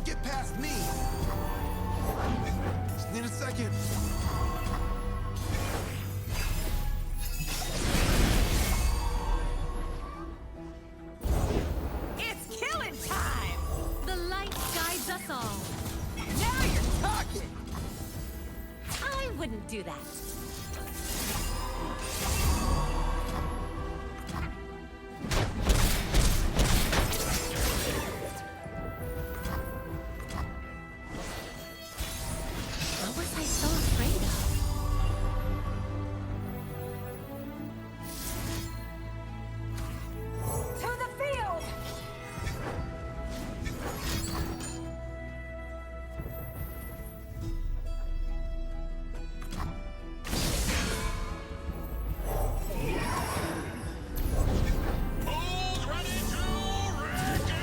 won't get past me. Just need a second. It's killing time! The light guides us all. Now you're talking! I wouldn't do that. What was I so afraid of? To the field! Who's ready to wreck it?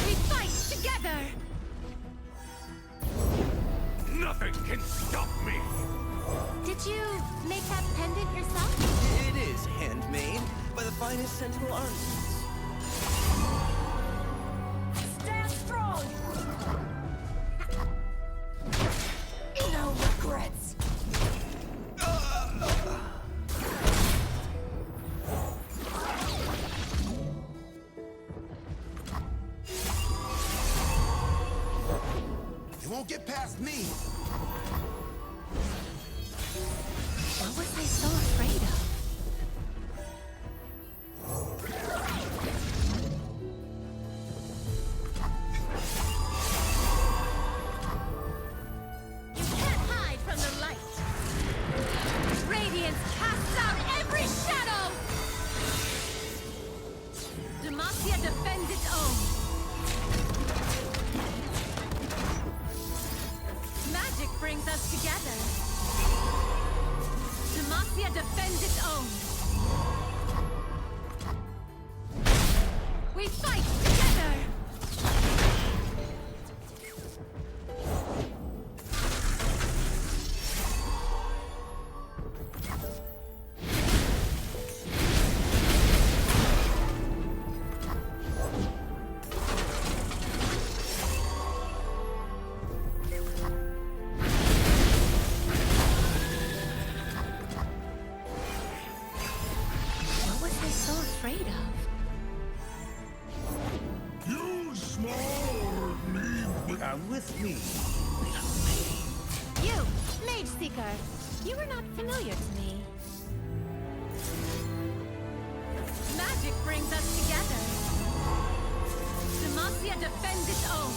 We fight together! Nothing can stop me. Did you make that pendant yourself? It is handmade by the finest sentinel artisans. Stand strong! No regrets! They won't get past me. What was I so afraid of? You can't hide from the light. Radiance casts out every shadow. Demacia defends its own. Magic brings us together. Demacia defends its own. We fight together! What was I so afraid of? You small me. Come with me. You, Mage Seeker! You are not familiar to me. Magic brings us together. Demacia defends its own.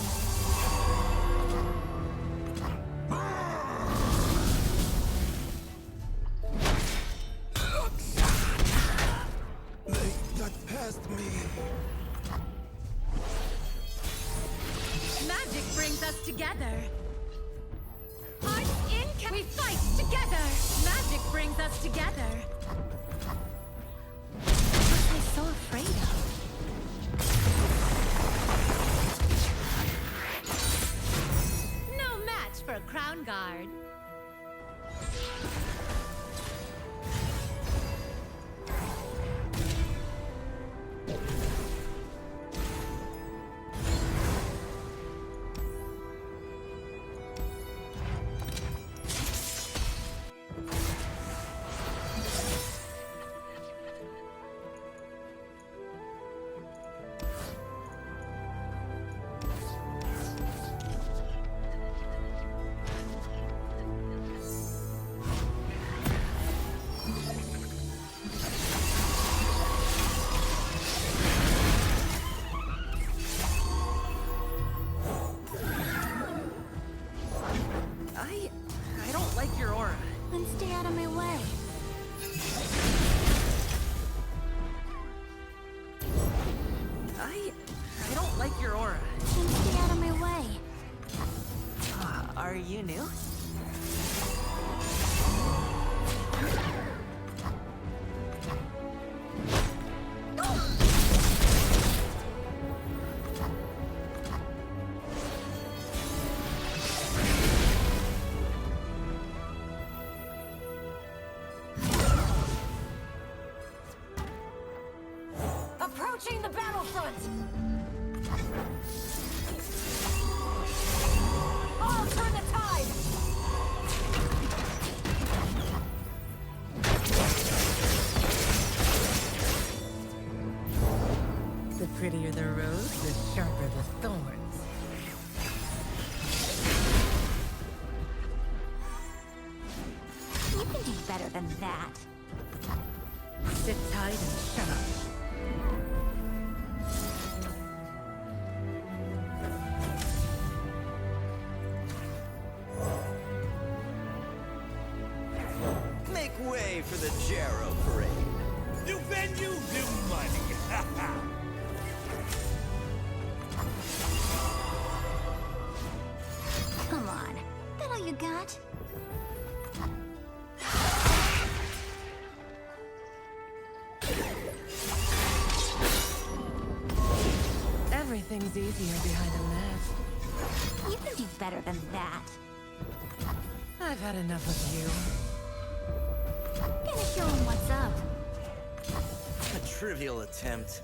They got past me. Magic brings us together. Hearts in we fight together. Magic brings us together. What was I so afraid of? No match for a crown guard. I don't like your aura. Then stay out of my way. I don't like your aura. Then stay out of my way. Are you new? than that. Sit tight and shut up. Make way for the Jarrow Parade. New venue, new money. Come on. That all you got? Everything's easier behind a mask. You can do better than that. I've had enough of you. Gonna show him what's up. A trivial attempt.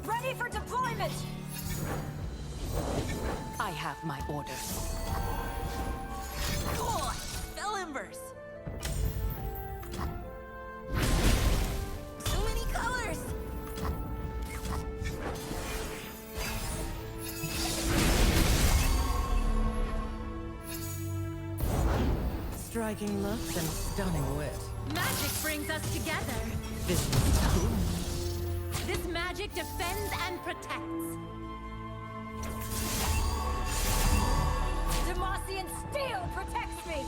Ready for deployment! I have my orders. Cool! Spell embers! So many colors! Striking looks and stunning wit. Magic brings us together. This is tough. This magic defends and protects. Demacian steel protects me!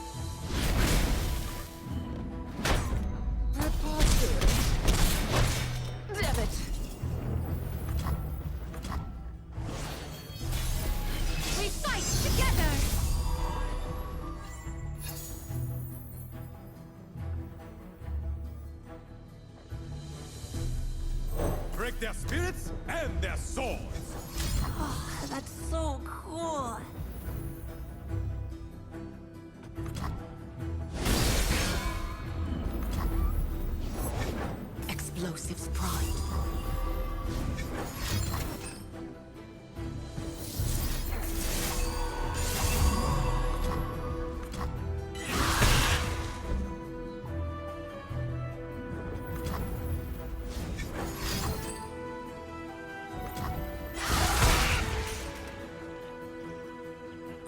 Damn it! We fight together. Break their spirits and their swords. Oh, that's so cool! Explosives prime.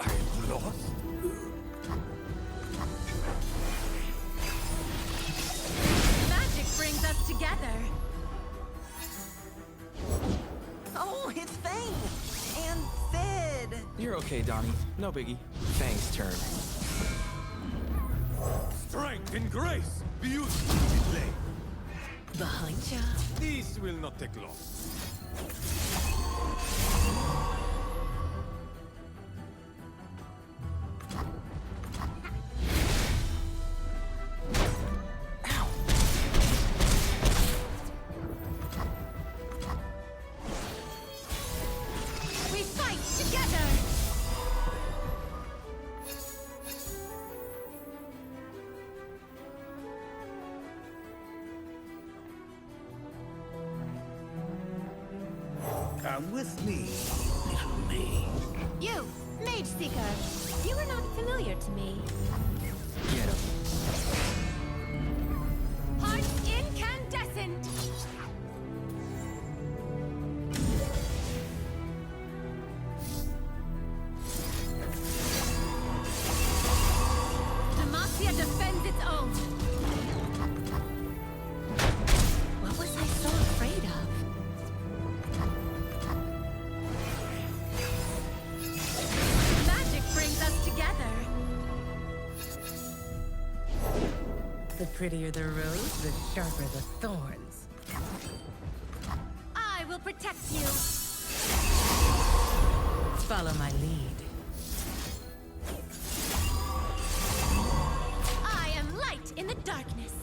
I'm lost. Magic brings us together. Oh, it's Fang! And Sid! You're okay, Donnie. No biggie. Fang's turn. Strength and grace, beautifully displayed. Behind ya. This will not take long. We fight together. Come with me, little me. You, Mage Seeker. You are not familiar to me. Get him. Hearts incandescent. Demacia defends its own. What was I so afraid of? Magic brings us together. The prettier the rose, the sharper the thorns. I will protect you. Follow my lead. I am light in the darkness.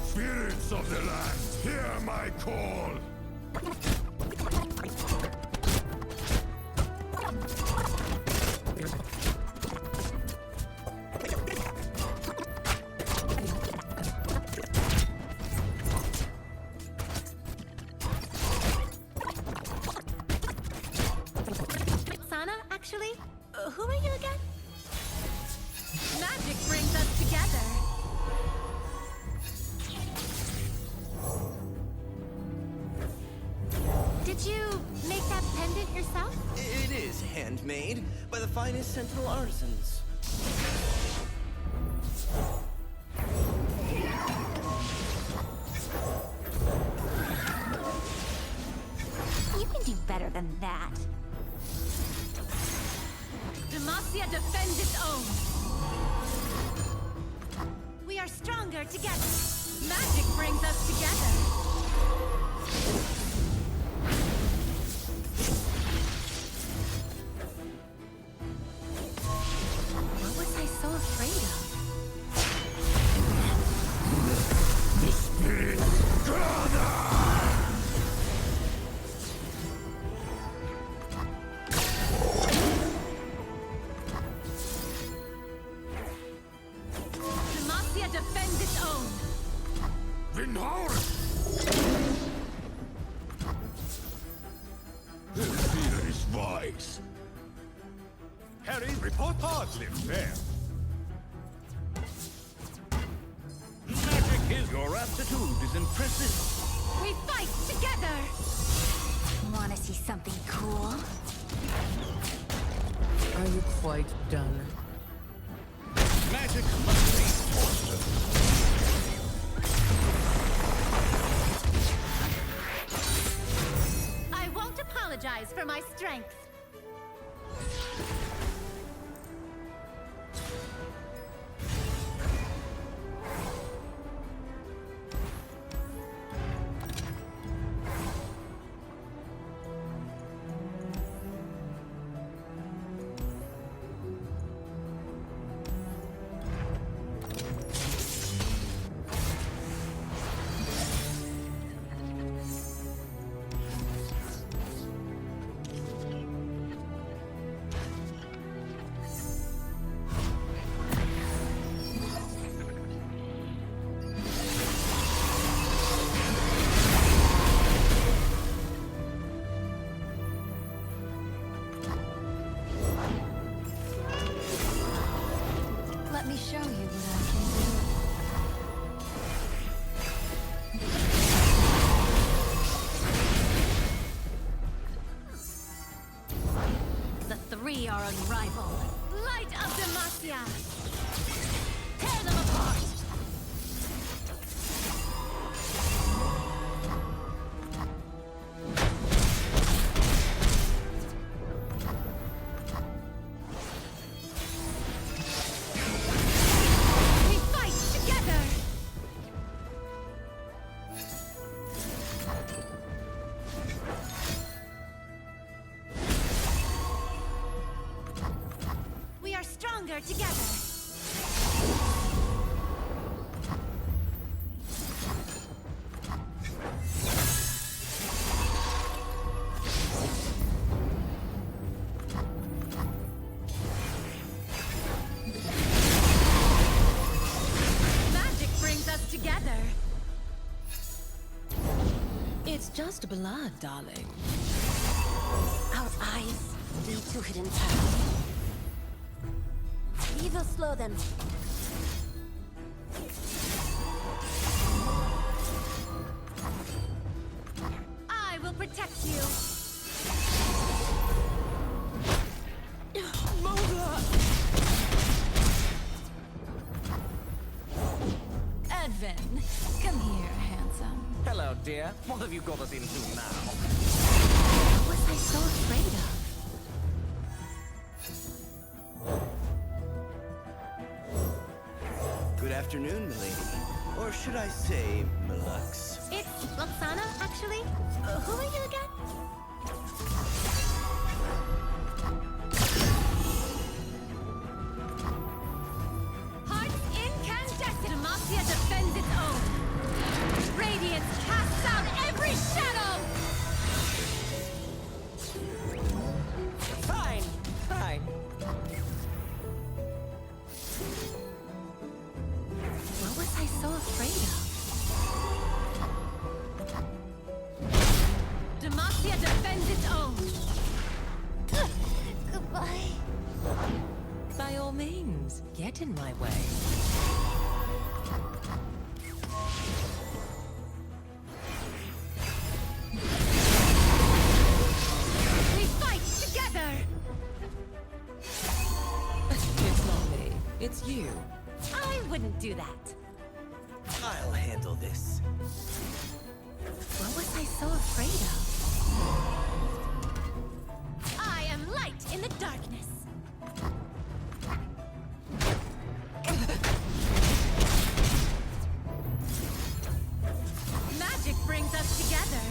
Spirits of the land, hear my call. Actually, who are you again? Magic brings us together. Did you make that pendant yourself? It is handmade by the finest Sentinel artisans. You can do better than that. Demacia defends its own. We are stronger together. Magic brings us together. What was I so afraid of? The spirits gather! Demacia defends its own. Vinhar! The fear is wise. Harry, report hardly fair. Magic is... Your aptitude is impressive. We fight together. Wanna see something cool? Are you quite done? Magic must be fostered. I won't apologize for my strength. Let me show you what I can do. The three are unrivaled. Light of Demacia. Tear them apart. We fight together. We are stronger together. Magic brings us together. It's just blood, darling. Our eyes lead to hidden paths. We will slow them. I will protect you. Edvin, come here, handsome. Hello, dear. What have you got us into now? What was I so afraid of? Good afternoon, milady. Or should I say, Milux? It's Loxana, actually. Who are you again? Hearts incandescent. Demacia defends its own. Radiance casts out every shadow. my way. We fight together! It's not me. It's you. I wouldn't do that. I'll handle this. What was I so afraid of? I am light in the darkness. Magic brings us together.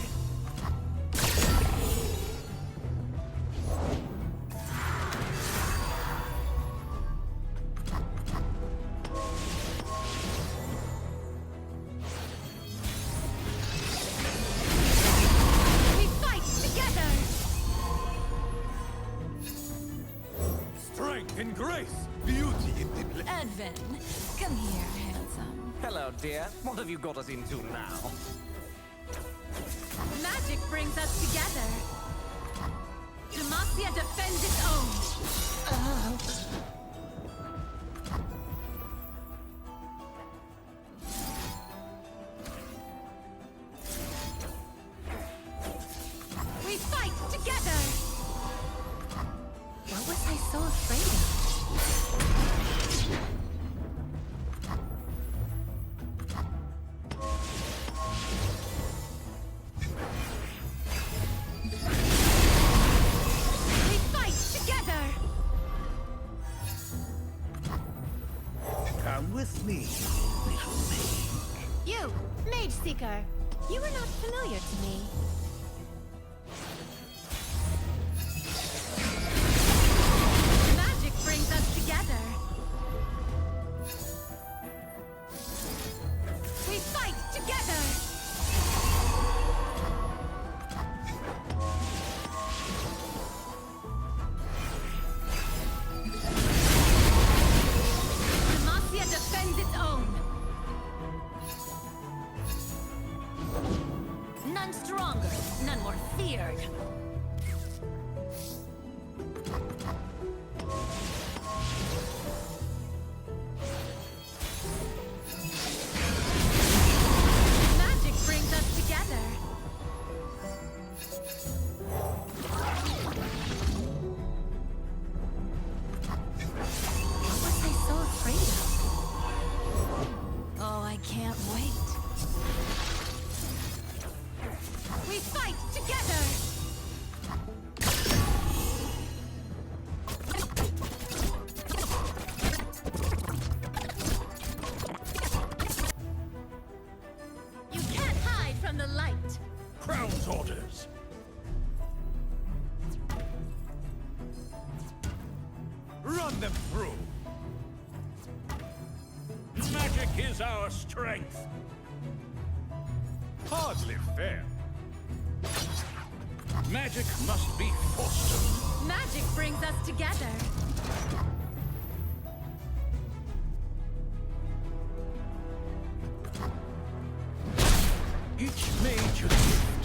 We fight together. Strength and grace. Beauty in the Advent, come here, handsome. Hello, dear. What have you got us into now? Magic brings us together. Demacia defends its own. We fight together. What was I so afraid of? We fight together. Come with me, little maid. You, Mage Seeker. You are not familiar to me. Magic brings us together. We fight together. Demacia defends its own. None stronger, none more feared. Magic brings us together. What was I so afraid of? Oh, I can't wait. We fight together! You can't hide from the light! Crown's orders. Run them through. Magic is our strength. Hardly fair. Magic must be fostered. Magic brings us together! Each major gift.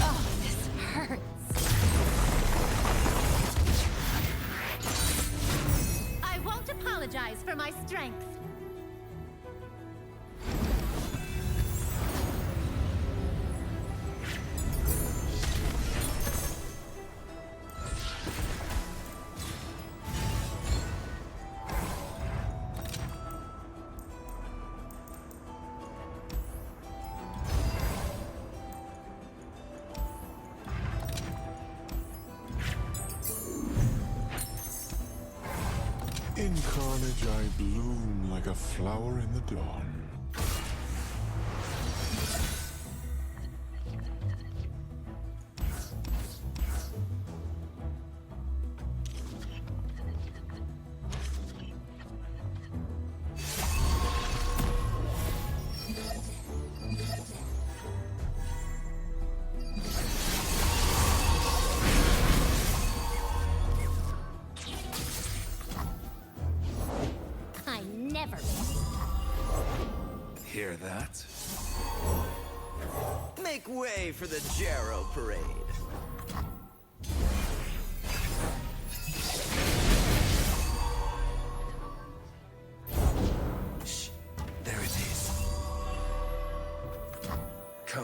Oh, this hurts. I won't apologize for my strength. In carnage I bloom like a flower in the dawn. I never Hear that? Make way for the Jarrow Parade.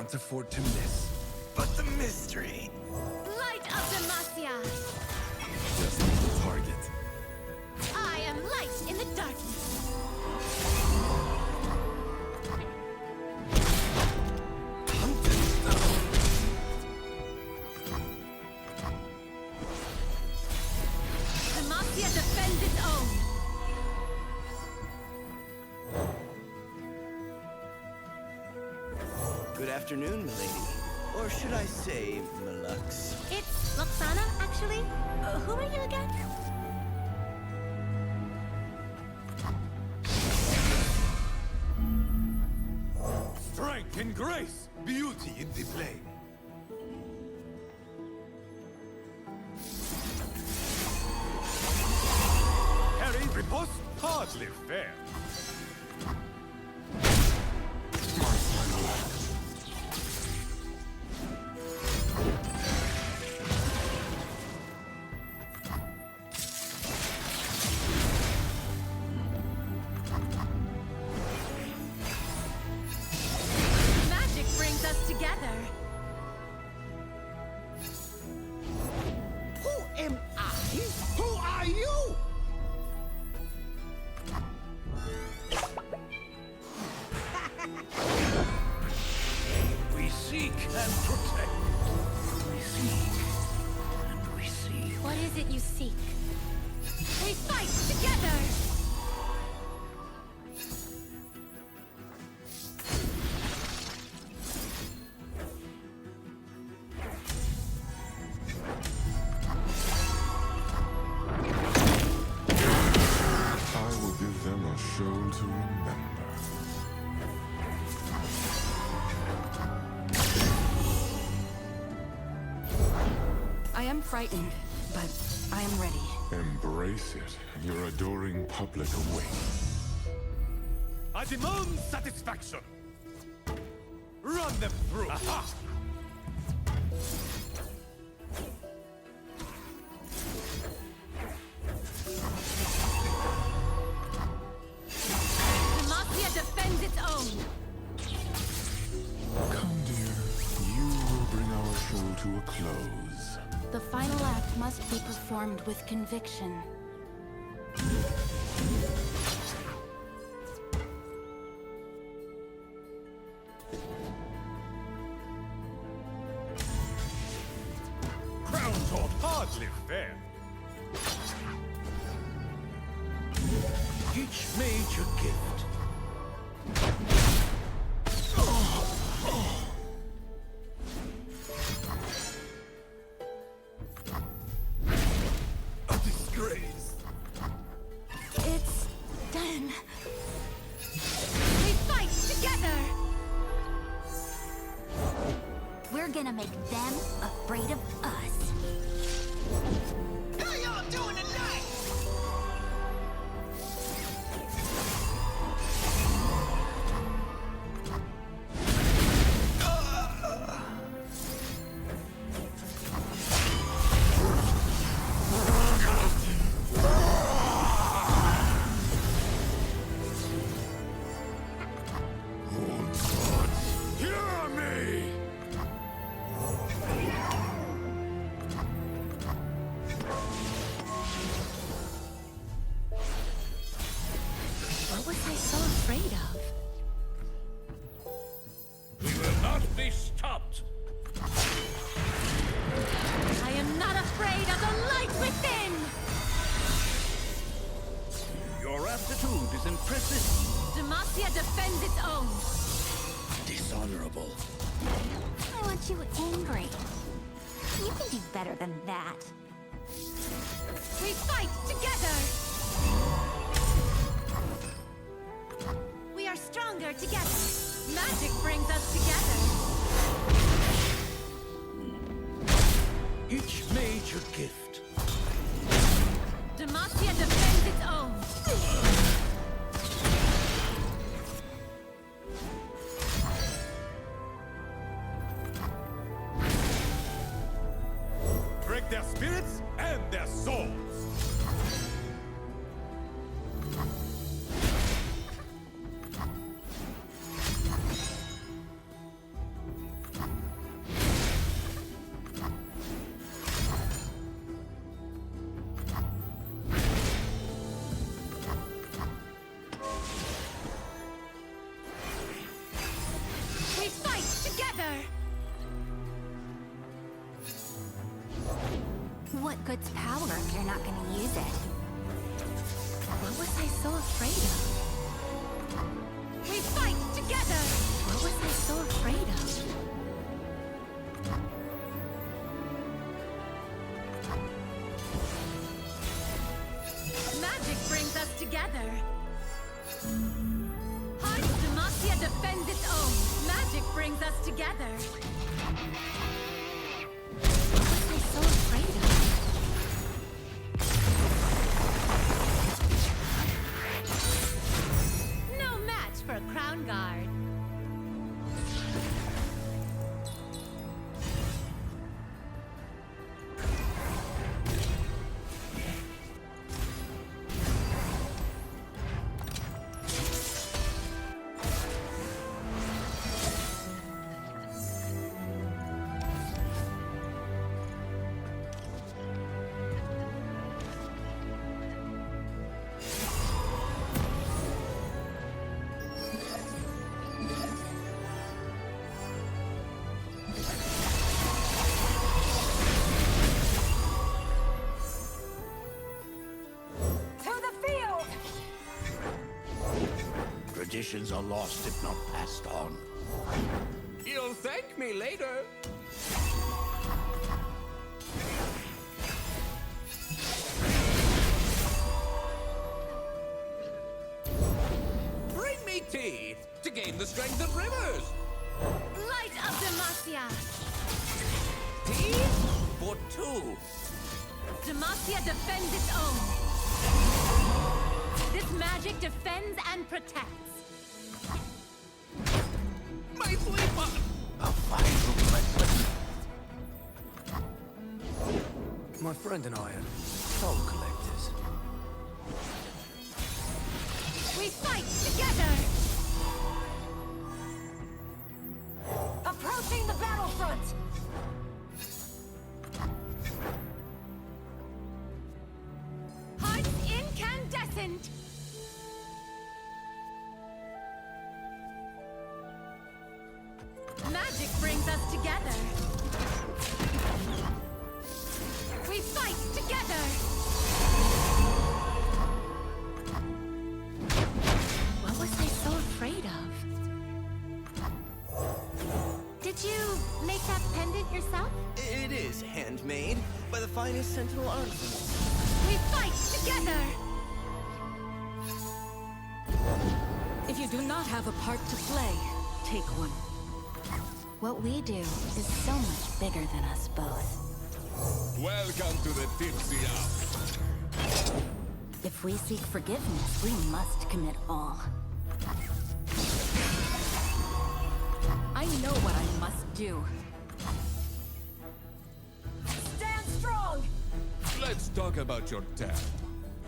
can't afford to miss. But the mystery. Light of Demacia! Just need the target. I am light in the darkness. Demacia defends its own. Good afternoon, milady. Or should I say, Malux? It's Loxana, actually. Who are you again? Strength and grace, beauty in display. Harry riposte, hardly fair. Magic brings us together. Who am I? Who are you? We seek and protect. We seek, and we see. What is it you seek? We fight together! I will give them a show to remember. I am frightened, but I am ready. Embrace it. Your adoring public awaits. I demand satisfaction. Run them through. Aha! Demacia defends its own! Come, dear. You will bring our show to a close. The final act must be performed with conviction. Crown Court, hardly fair. Each major gift. A disgrace. It's done. We fight together! We're gonna make them afraid of us. How y'all doing tonight? Hear me! What was I so afraid of? We will not be stopped. I am not afraid of the light within! Your aptitude is impressive. Demacia defends its own! Dishonorable. I want you angry. You can do better than that. We fight together! We are stronger together! Magic brings us together! Each major gift. Demacia defends its own! Break their spirits and their souls. good's power if you're not gonna use it. What was I so afraid of? We fight together! What was I so afraid of? Magic brings us together. Heart's Demacia defends its own. Magic brings us together. What was I so afraid of? No match for a crown guard. Traditions are lost if not passed on. You'll thank me later. Bring me tea to gain the strength of rivers. Light of Demacia. Tea for two. Demacia defends its own. This magic defends and protects. My sleeper. A vital lesson. My friend and I are soul collectors. We fight together! Approaching the battlefront! Hearts incandescent! Magic brings us together. We fight together! What was I so afraid of? Did you make that pendant yourself? It is handmade by the finest Sentinel artisans. We fight together! If you do not have a part to play, take one. What we do is so much bigger than us both. Welcome to the tipsy hour. If we seek forgiveness, we must commit all. I know what I must do. Stand strong! Let's talk about your dad.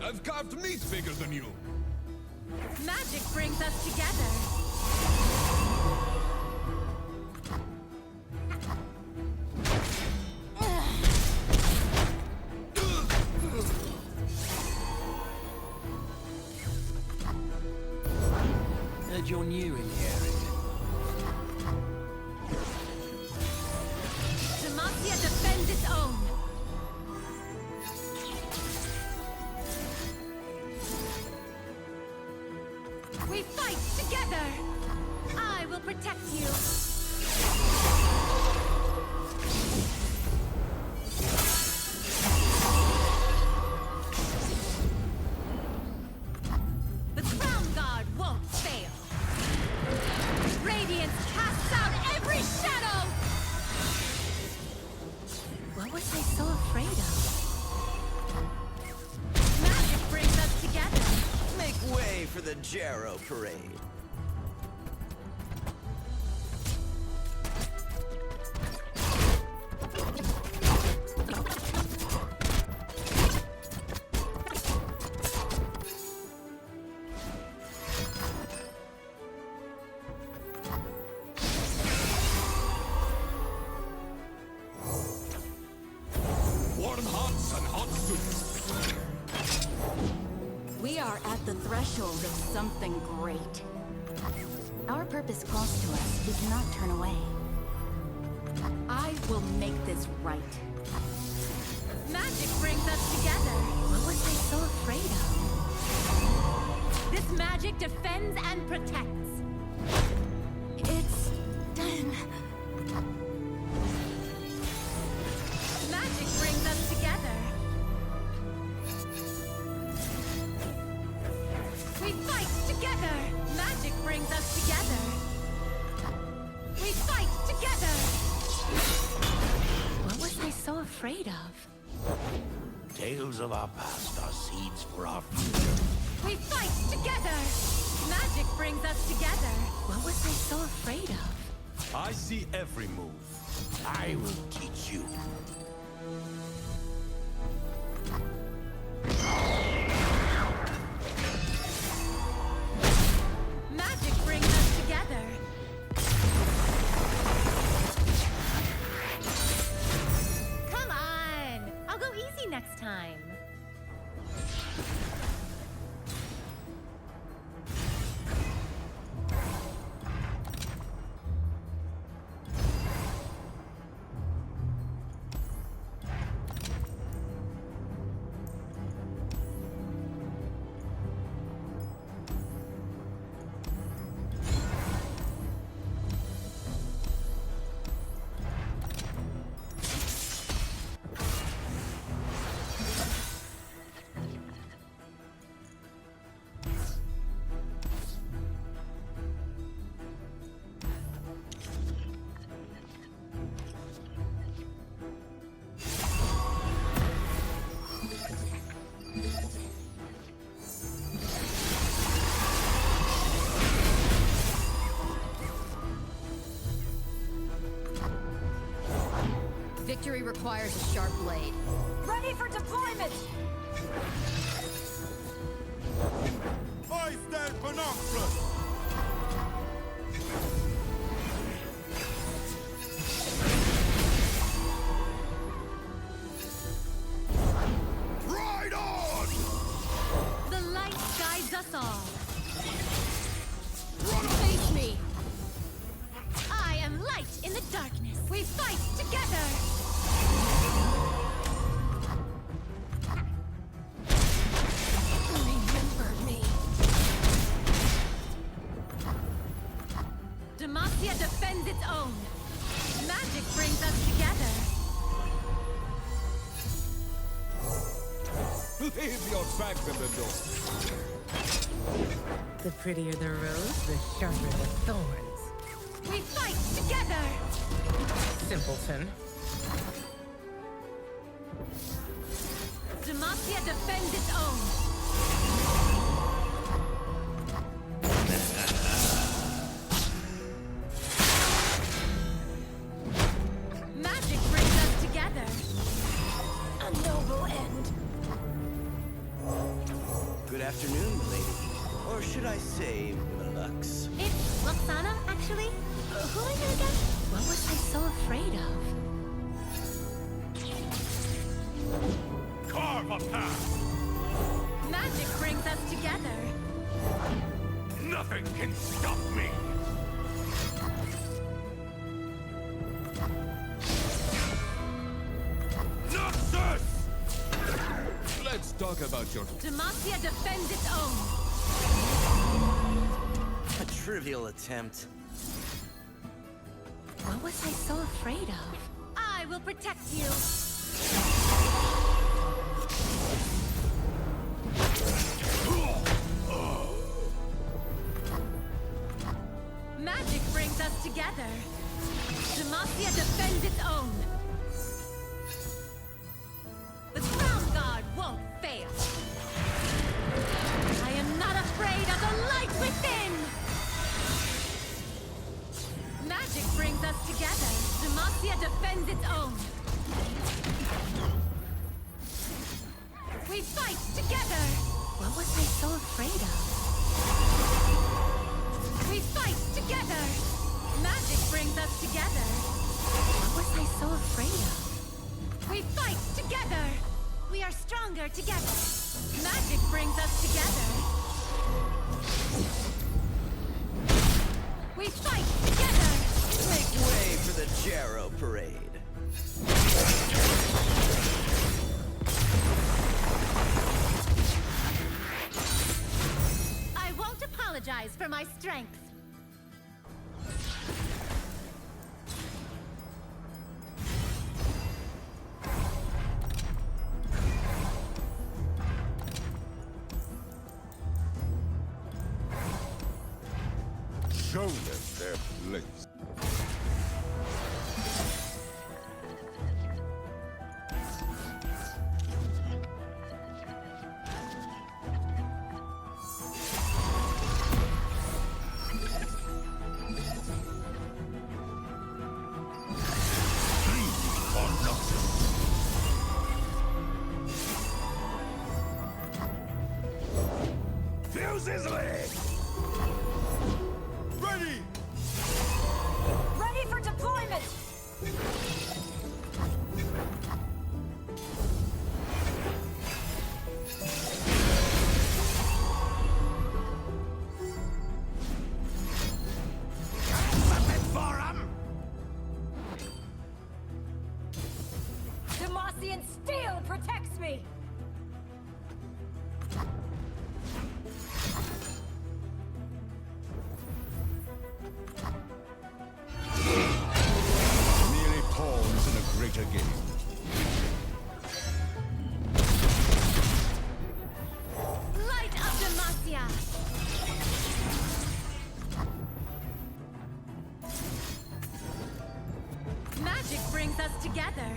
I've carved meat bigger than you. Magic brings us together. Heard you're new in the area. Demacia defends its own. We fight together! I will protect you! The Crown Guard won't fail! Radiance casts out every shadow! What was I so afraid of? Magic brings us together! Make way for the Jarrow Parade. Warm hearts and hot soups. We are at the threshold of something great. Our purpose calls to us. We cannot turn away. I will make this right. Magic brings us together. What was I so afraid of? This magic defends and protects. It's done. Magic brings us together. We fight together. Magic brings us together. We fight together. What was I so afraid of? Tales of our past are seeds for our future. We fight together. Magic brings us together. What was I so afraid of? I see every move. I will teach you. Magic brings us together. Come on. I'll go easy next time. Victory requires a sharp blade. Ready for deployment! I stand binoculars! Ride on! The light guides us all. Face me! I am light in the darkness. We fight together. Remember me. Demacia defends its own. Magic brings us together. Leave your tracks in the door. The prettier the rose, the sharper the thorns. We fight together. Simpleton. Demacia defends its own. Magic brings us together. A noble end. Good afternoon, milady. Or should I say, Melux? It's Loxana, actually. Who are you again? What was I so afraid of? Carve a path! Magic brings us together. Nothing can stop me! Noxus! Let's talk about your... Demacia defends its own. A trivial attempt. What was I so afraid of? I will protect you. Magic brings us together. Demacia defends its own. The crown guard won't fail. I am not afraid of the light within. Magic brings us together. Demacia defends its own. We fight together. What was I so afraid of? We fight together. Magic brings us together. What was I so afraid of? We fight together. We are stronger together. Magic brings us together. We fight together. Make way for the Jarrow Parade. apologize for my strength. Show them their place. Fuse his leg! Ready! Ready for deployment! Something for him! Demacian steel protects me! Merely pawns in a greater game. Light of Demacia! Magic brings us together.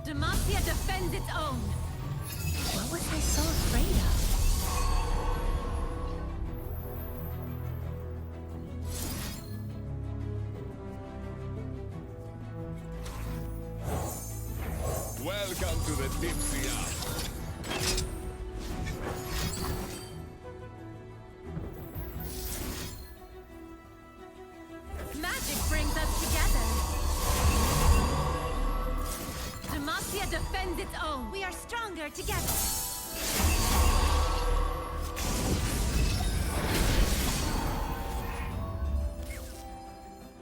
Demacia defends its own. What was I so afraid of? Welcome to the Tipsy Hour. Magic brings us together. Demacia defends its own. We are stronger together.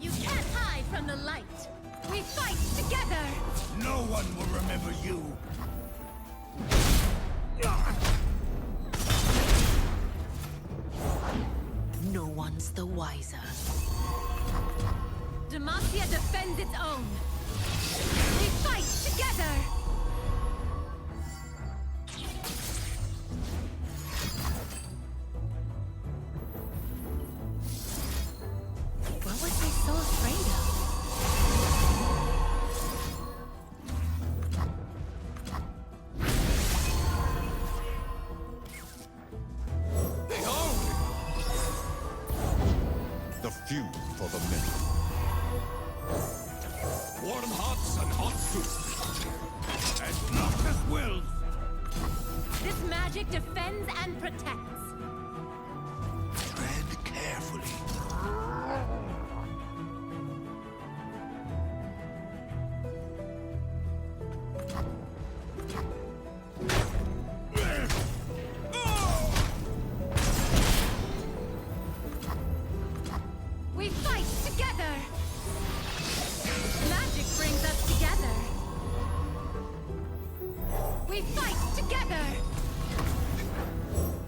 You can't hide from the light. We fight together. No one will remember you. No one's the wiser. Demacia defends its own. We fight together. What was I so afraid of? Behold! The few for the many. Warm hearts and hot soup. As Noctis wills. This magic defends and protects. Tread carefully. We fight together. Magic brings us together. We fight together.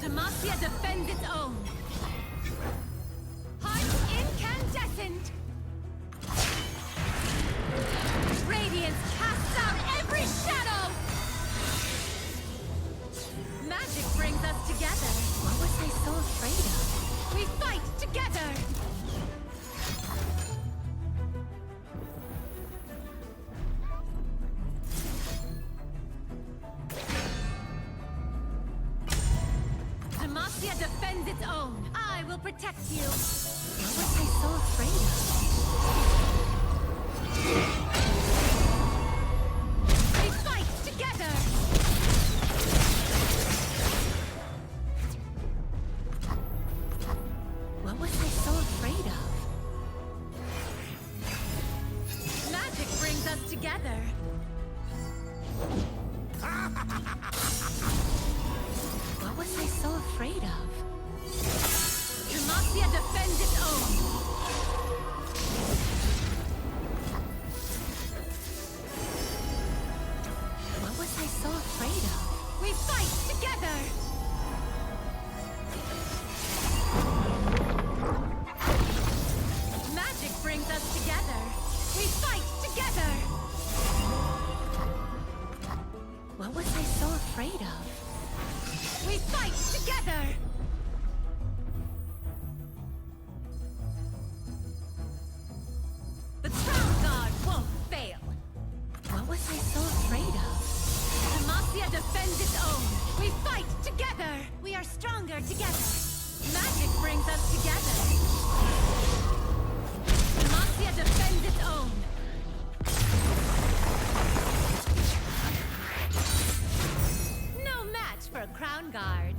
Demacia defends its own. Heart incandescent. Radiance casts out every shadow. Magic brings us together. What was I so afraid of? We fight together. Demacia defends its own. I will protect you. What was I so afraid of? We fight together. What was I so afraid of? Magic brings us together. What was I so afraid of? Demacia defends its own. What was I so afraid of? We fight together! The Crown Guard won't fail! What was I so afraid of? Demacia defends its own! We fight together! We are stronger together! Magic brings us together! Demacia defends its own! No match for Crown Guard!